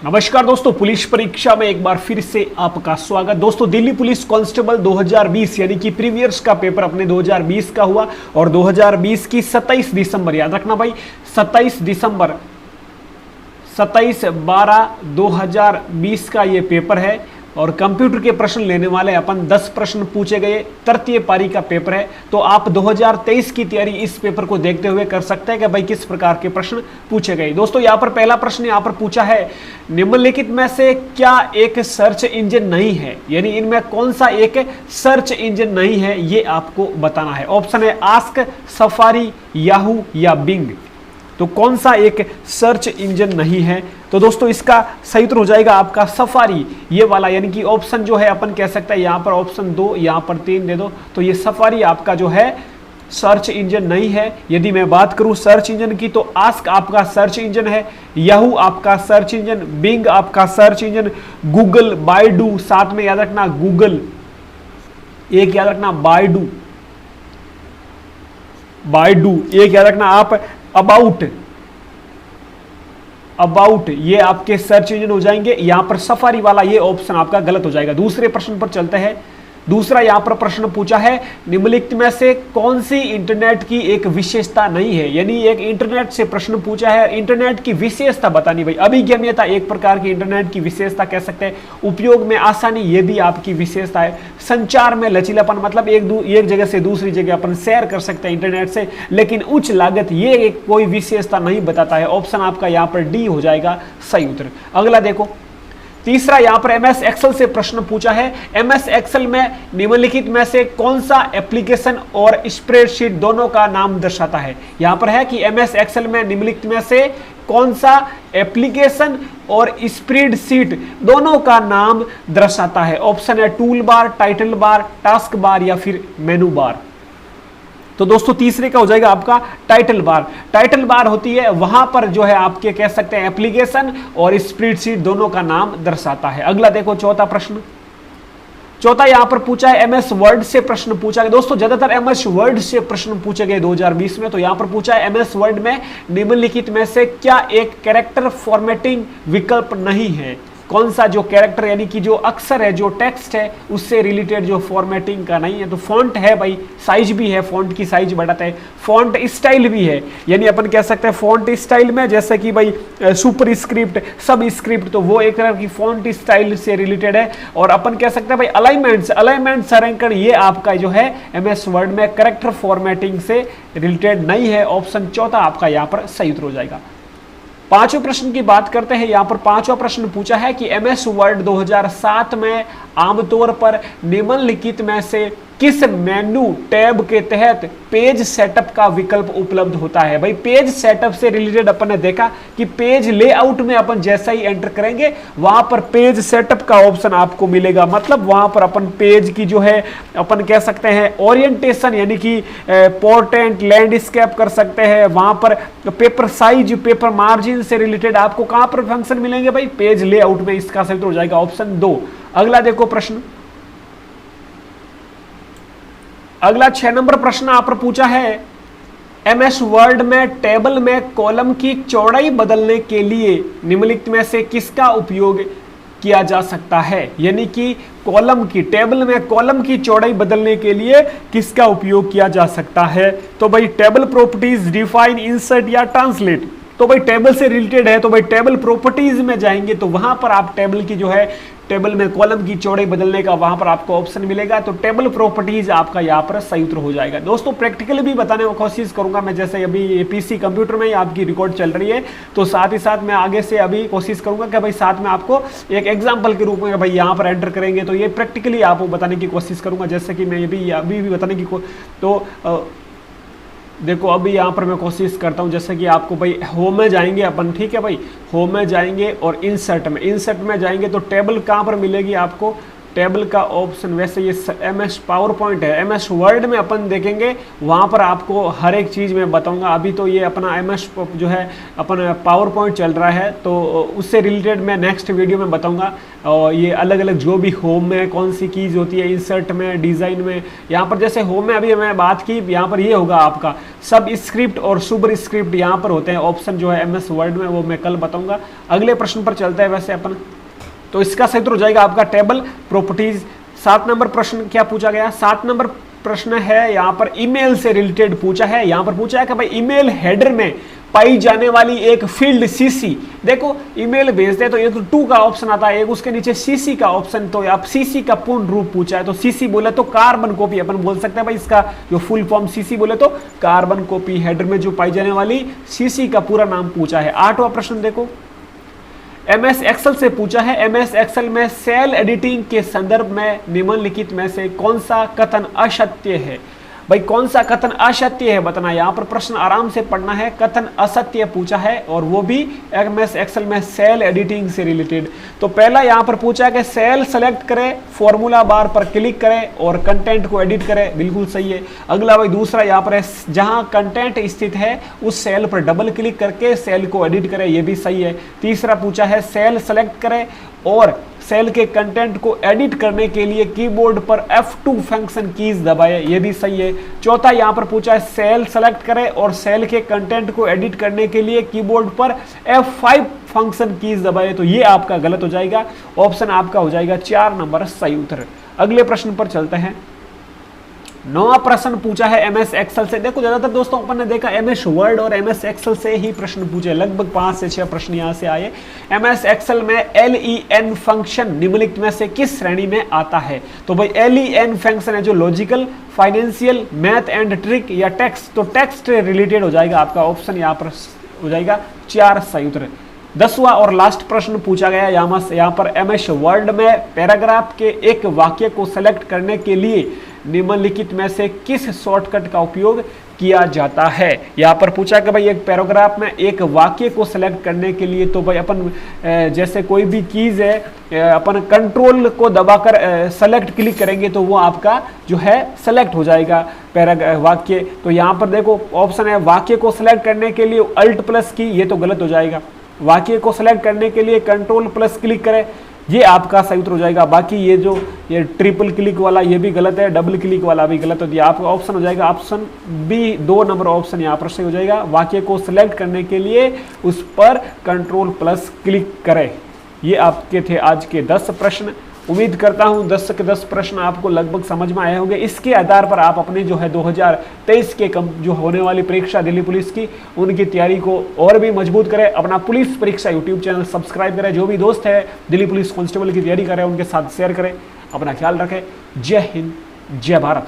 नमस्कार दोस्तों, पुलिस परीक्षा में एक बार फिर से आपका स्वागत। दोस्तों, दिल्ली पुलिस कांस्टेबल 2020 यानी कि प्रीवियर्स का पेपर अपने 2020 का हुआ और 2020 की 27 दिसंबर, याद रखना भाई 27 दिसंबर 27/12/2020 का ये पेपर है और कंप्यूटर के प्रश्न लेने वाले अपन 10 प्रश्न पूछे गए। तृतीय पारी का पेपर है, तो आप 2023 की तैयारी इस पेपर को देखते हुए कर सकते हैं कि भाई किस प्रकार के प्रश्न पूछे गए। दोस्तों, यहाँ पर पहला प्रश्न यहाँ पर पूछा है, निम्नलिखित में से क्या एक सर्च इंजन नहीं है, यानी इनमें कौन सा एक सर्च इंजन नहीं है ये आपको बताना है। ऑप्शन है आस्क, सफारी, याहू या बिंग। तो कौन सा एक सर्च इंजन नहीं है? तो दोस्तों इसका सही उत्तर हो जाएगा आपका सफारी, ये वाला, यानी कि ऑप्शन जो है अपन कह सकते हैं यहाँ पर ऑप्शन 2, यहाँ पर 3 दे दो, तो ये सफारी आपका जो है सर्च इंजन नहीं है। यदि मैं बात करूं सर्च इंजन की, तो आस्क आपका सर्च इंजन है, याहू आपका सर्च इंजन, बिंग आपका सर्च इंजन, गूगल, बायडू, साथ में याद रखना गूगल, एक याद रखना बायडू, एक याद रखना आप अबाउट, ये आपके सर्च इंजन हो जाएंगे। यहां पर सफारी वाला ये ऑप्शन आपका गलत हो जाएगा। दूसरे प्रश्न पर चलते हैं। दूसरा यहां पर प्रश्न पूछा है, निम्नलिखित में से कौन सी इंटरनेट की एक विशेषता नहीं है, यानी एक इंटरनेट से प्रश्न पूछा है, इंटरनेट की विशेषता बतानी भाई। अभिगम्यता एक प्रकार की इंटरनेट की विशेषता कह सकते हैं, उपयोग में आसानी ये भी आपकी विशेषता है, संचार में लचीलापन मतलब एक जगह से दूसरी जगह अपन शेयर कर सकते हैं इंटरनेट से, लेकिन उच्च लागत ये एक कोई विशेषता नहीं बताता है। ऑप्शन आपका यहाँ पर डी हो जाएगा सही उत्तर। अगला देखो, तीसरा यहां पर एमएस एक्सेल से प्रश्न पूछा है, एमएस एक्सेल में निम्नलिखित में से कौन सा एप्लीकेशन और स्प्रेडशीट दोनों का नाम दर्शाता है। यहां पर है कि एमएस एक्सेल में निम्नलिखित में से कौन सा एप्लीकेशन और स्प्रेडशीट दोनों का नाम दर्शाता है। ऑप्शन है tool bar, title bar, task bar या फिर मेनू बार। तो दोस्तों तीसरे का हो जाएगा आपका टाइटल बार। टाइटल बार होती है वहां पर जो है आपके कह सकते हैं एप्लीकेशन और स्प्रेडशीट दोनों का नाम दर्शाता है। अगला देखो चौथा प्रश्न। चौथा यहां पर पूछा है एमएस वर्ड से प्रश्न पूछा गया। दोस्तों ज्यादातर एमएस वर्ड से प्रश्न पूछे गए 2020 में, तो यहां पर पूछा है एमएस वर्ड में निम्नलिखित में से क्या एक कैरेक्टर फॉर्मेटिंग विकल्प नहीं है। कौन सा जो कैरेक्टर यानी कि जो अक्षर है, जो टेक्स्ट है, उससे रिलेटेड जो फॉर्मेटिंग का नहीं है। तो फॉन्ट है भाई, साइज भी है, फॉन्ट की साइज बढ़ाता है, फॉन्ट स्टाइल भी है, यानी अपन कह सकते हैं फॉन्ट स्टाइल में जैसे कि भाई सुपर स्क्रिप्ट, सब स्क्रिप्ट, तो वो एक तरह की फॉन्ट स्टाइल से रिलेटेड है। और अपन कह सकते हैं भाई अलाइनमेंट संरेखण, ये आपका जो है एमएस वर्ड में कैरेक्टर फॉर्मेटिंग से रिलेटेड नहीं है। ऑप्शन चौथा आपका यहाँ पर सही उत्तर हो जाएगा। पांचवें प्रश्न की बात करते हैं। यहां पर पांचवा प्रश्न पूछा है कि एमएस वर्ड 2007 में आमतौर पर निम्नलिखित में से किस मेनू टैब के तहत पेज सेटअप का विकल्प उपलब्ध होता है। भाई पेज सेटअप से रिलेटेड अपन ने देखा कि पेज लेआउट में अपन जैसा ही एंटर करेंगे वहां पर पेज सेटअप का ऑप्शन आपको मिलेगा। मतलब वहां पर अपन पेज की जो है अपन कह सकते हैं ओरिएंटेशन यानी कि पोर्ट्रेट, लैंडस्केप कर सकते हैं। वहां पर पेपर साइज, पेपर मार्जिन से रिलेटेड आपको कहां पर फंक्शन मिलेंगे भाई, पेज लेआउट में। इसका सही हो जाएगा ऑप्शन 2। अगला देखो प्रश्न, अगला 6 नंबर प्रश्न आप पर पूछा है, एमएस वर्ड में टेबल में कॉलम की चौड़ाई बदलने के लिए निम्नलिखित में से किसका उपयोग किया जा सकता है। यानी कि कॉलम की, टेबल में कॉलम की चौड़ाई बदलने के लिए किसका उपयोग किया जा सकता है। तो भाई टेबल प्रॉपर्टीज, डिफाइन, इंसर्ट या ट्रांसलेट। तो भाई टेबल से रिलेटेड है तो भाई टेबल प्रॉपर्टीज में जाएंगे तो वहां पर आप टेबल की जो है, टेबल में कॉलम की चौड़ाई बदलने का वहां पर आपको ऑप्शन मिलेगा। तो टेबल प्रॉपर्टीज आपका यहाँ पर सही उत्तर हो जाएगा। दोस्तों प्रैक्टिकली भी बताने की कोशिश करूंगा मैं, जैसे अभी पीसी कंप्यूटर में ही आपकी रिकॉर्ड चल रही है, तो साथ ही साथ मैं आगे से अभी कोशिश करूंगा कि भाई साथ में आपको एक एग्जाम्पल के रूप में भाई यहाँ पर एंटर करेंगे तो ये प्रैक्टिकली आपको बताने की कोशिश करूंगा। जैसे कि मैं अभी भी बताने की देखो अभी यहाँ पर मैं कोशिश करता हूँ, जैसे कि आपको भाई होम में जाएंगे अपन, ठीक है भाई, होम में जाएंगे और इंसर्ट में जाएंगे तो टेबल कहाँ पर मिलेगी आपको, टेबल का ऑप्शन, वैसे ये MS पावर पॉइंट है, MS वर्ड में अपन देखेंगे, वहाँ पर आपको हर एक चीज़ मैं बताऊंगा। अभी तो ये अपना MS जो है अपन पावर पॉइंट चल रहा है, तो उससे रिलेटेड मैं नेक्स्ट वीडियो में बताऊंगा। और ये अलग अलग जो भी होम में कौन सी कीज़ होती है, इंसर्ट में, डिज़ाइन में, यहाँ पर जैसे होम में अभी मैं बात की, यहाँ पर ये होगा आपका सब स्क्रिप्ट और सुपर स्क्रिप्ट यहाँ पर होते हैं ऑप्शन जो है MS वर्ड में, वो मैं कल बताऊंगा। अगले प्रश्न पर चलते हैं वैसे अपन, तो इसका सही उत्तर हो जाएगा आपका टेबल प्रॉपर्टीज। 7 नंबर प्रश्न क्या पूछा गया, 7 नंबर प्रश्न है यहाँ पर ईमेल से रिलेटेड पूछा है। यहाँ पर पूछा है कि भाई ईमेल हेडर में पाई जाने वाली एक फील्ड CC, देखो ईमेल भेजते हैं तो एक टू का ऑप्शन आता है, एक उसके नीचे CC का ऑप्शन, तो आप CC का पूर्ण रूप पूछा है, तो CC बोले तो कार्बन कॉपी, अपन बोल सकते हैं भाई इसका जो फुल फॉर्म CC बोले तो कार्बन कॉपी, हेडर में जो पाई जाने वाली CC का पूरा नाम पूछा है। 8वां प्रश्न देखो, MS एक्सेल से पूछा है, MS एक्सेल में सेल एडिटिंग के संदर्भ में निम्नलिखित में से कौन सा कथन असत्य है। भाई कौन सा कथन असत्य है बताना, यहाँ पर प्रश्न आराम से पढ़ना है। कथन असत्य पूछा है और वो भी MS एक्सेल में सेल एडिटिंग से रिलेटेड। तो पहला यहाँ पर पूछा है कि सेल सेलेक्ट करें, फॉर्मूला बार पर क्लिक करें और कंटेंट को एडिट करें, बिल्कुल सही है। अगला भाई दूसरा यहाँ पर है, जहाँ कंटेंट स्थित है उस सेल पर डबल क्लिक करके सेल को एडिट करें, ये भी सही है। तीसरा पूछा है सेल सेलेक्ट करें और सेल के कंटेंट को एडिट करने के लिए कीबोर्ड पर F2 फंक्शन कीज दबाए, ये भी सही है। चौथा यहाँ पर पूछा है सेल सेलेक्ट करें और सेल के कंटेंट को एडिट करने के लिए कीबोर्ड पर F5 फंक्शन कीज दबाए, तो ये आपका गलत हो जाएगा, ऑप्शन आपका हो जाएगा 4 नंबर सही उत्तर। अगले प्रश्न पर चलते हैं। 9वां प्रश्न पूछा है MS एक्सेल से। देखो ज्यादातर दोस्तों अपन ने देखा MS वर्ड और MS एक्सेल से ही प्रश्न पूछे, लगभग 5 से 6 प्रश्न यहाँ से आए। MS एक्सेल में LEN फंक्शन निम्नलिखित में से किस श्रेणी में आता है। तो भाई LEN फंक्शन है जो logical, financial, math and trick या टेक्स्ट, तो टेक्स्ट रिलेटेड हो जाएगा आपका, ऑप्शन यहाँ पर हो जाएगा 4 सही उत्तर। 10वां और लास्ट प्रश्न पूछा गया यहाँ पर MS वर्ड में पैराग्राफ के एक वाक्य को सेलेक्ट करने के लिए निम्नलिखित में से किस शॉर्टकट का उपयोग किया जाता है। यहाँ पर पूछा कि भाई एक पैराग्राफ में एक वाक्य को सेलेक्ट करने के लिए, तो भाई अपन जैसे कोई भी चीज़ है अपन कंट्रोल को दबाकर सेलेक्ट क्लिक करेंगे तो वो आपका जो है सेलेक्ट हो जाएगा वाक्य। तो यहाँ पर देखो ऑप्शन है वाक्य को सेलेक्ट करने के लिए Alt+ की, ये तो गलत हो जाएगा। वाक्य को सेलेक्ट करने के लिए Ctrl+ क्लिक करें, ये आपका सही उत्तर हो जाएगा। बाकी ये ट्रिपल क्लिक वाला ये भी गलत है, डबल क्लिक वाला भी गलत होती है। आपका ऑप्शन हो जाएगा ऑप्शन B, 2 नंबर ऑप्शन यहाँ पर सही हो जाएगा। वाक्य को सिलेक्ट करने के लिए उस पर Ctrl+ क्लिक करें। ये आपके थे आज के 10 प्रश्न। उम्मीद करता हूँ 10 के 10 प्रश्न आपको लगभग समझ में आए होंगे। इसके आधार पर आप अपने जो है 2023 के जो होने वाली परीक्षा दिल्ली पुलिस की, उनकी तैयारी को और भी मजबूत करें। अपना पुलिस परीक्षा यूट्यूब चैनल सब्सक्राइब करें। जो भी दोस्त है दिल्ली पुलिस कांस्टेबल की तैयारी करें उनके साथ शेयर करें। अपना ख्याल रखें। जय हिंद, जय भारत।